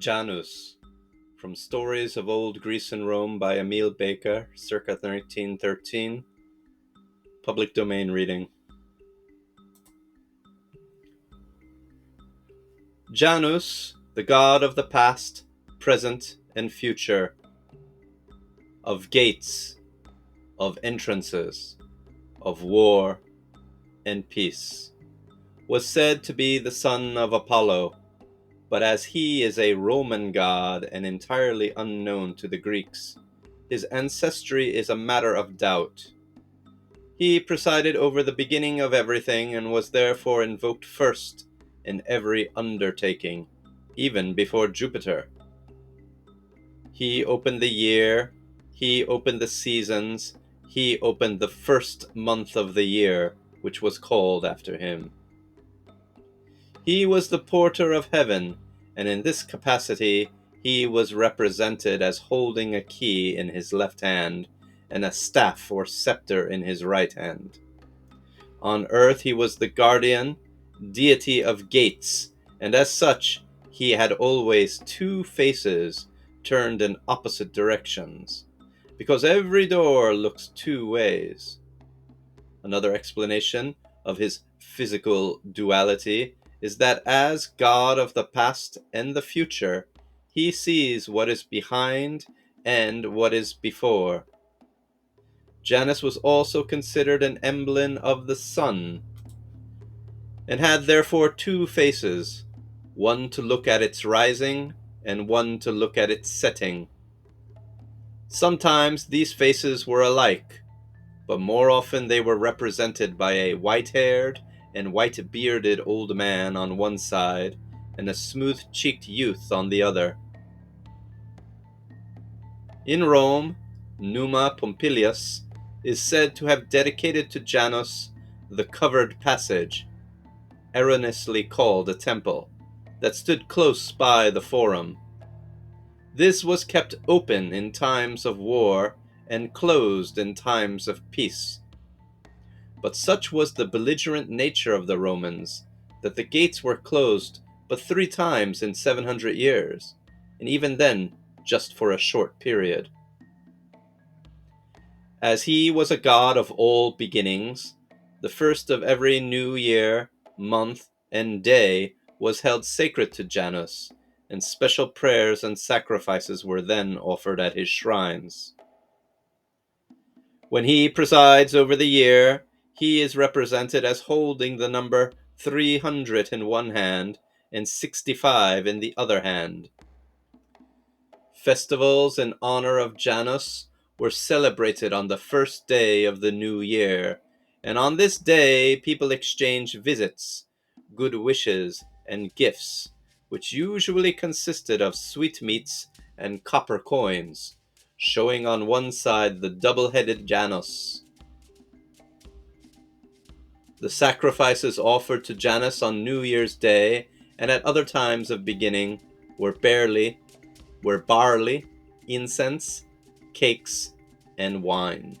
Janus, from Stories of Old Greece and Rome by Emilie Baker, circa 1913. Public domain reading. Janus, the god of the past, present, and future, of gates, of entrances, of war and peace, was said to be the son of Apollo, but as he is a Roman god and entirely unknown to the Greeks, his ancestry is a matter of doubt. He presided over the beginning of everything and was therefore invoked first in every undertaking, even before Jupiter. He opened the year, he opened the seasons, he opened the first month of the year, which was called after him. He was the porter of heaven, and in this capacity he was represented as holding a key in his left hand and a staff or scepter in his right hand. On earth he was the guardian, deity of gates, and as such he had always two faces turned in opposite directions, because every door looks two ways. Another explanation of his physical duality is that as god of the past and the future, he sees what is behind and what is before. Janus was also considered an emblem of the sun, and had therefore two faces, one to look at its rising and one to look at its setting. Sometimes these faces were alike, but more often they were represented by a white-haired and white-bearded old man on one side and a smooth-cheeked youth on the other. In Rome, Numa Pompilius is said to have dedicated to Janus the covered passage, erroneously called a temple, that stood close by the forum. This was kept open in times of war and closed in times of peace. But such was the belligerent nature of the Romans that the gates were closed but 3 times in 700 years, and even then just for a short period. As he was a god of all beginnings, the first of every new year, month, and day was held sacred to Janus, and special prayers and sacrifices were then offered at his shrines. When he presides over the year, he is represented as holding the number 300 in one hand and 65 in the other hand. Festivals in honor of Janus were celebrated on the first day of the new year, and on this day people exchanged visits, good wishes, and gifts, which usually consisted of sweetmeats and copper coins, showing on one side the double-headed Janus. The sacrifices offered to Janus on New Year's Day and at other times of beginning were barley, incense, cakes, and wine.